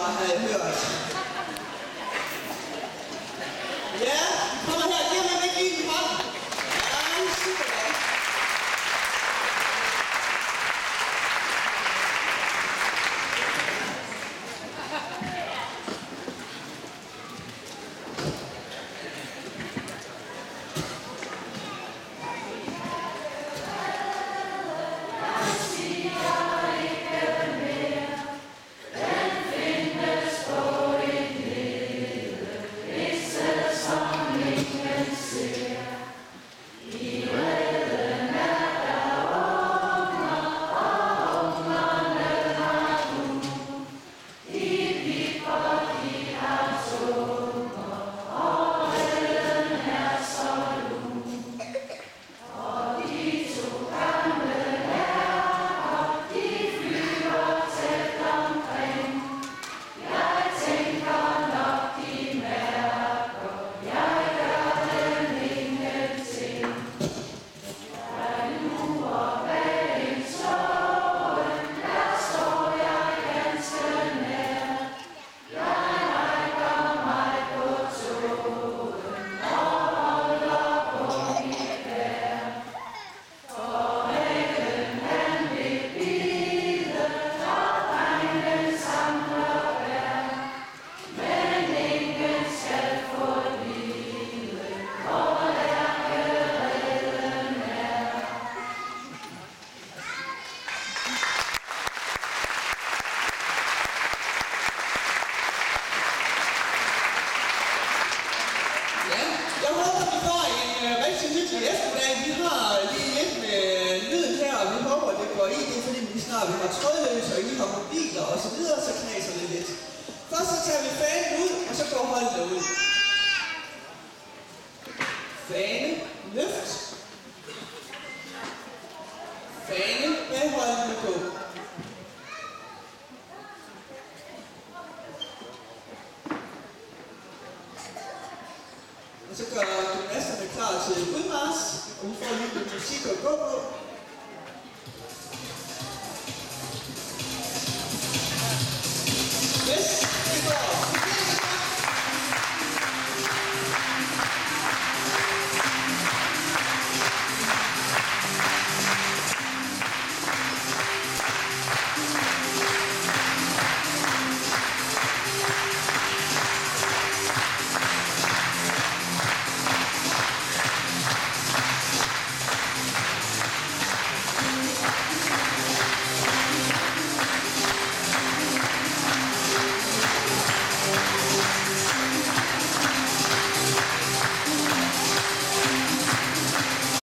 har jeg hørt. Ja, kommer her. Giv mig ikke lige en hånd. Ja, super. Vi har trådløs, og I har mobiler og så videre, så knaser det lidt. Først så tager vi fanen ud, og så går holdene ud. Fane, løft. Fane med holdene på. Og så gør gymnasterne klar til udmarsch, og vi får lige lidt musik at gå på.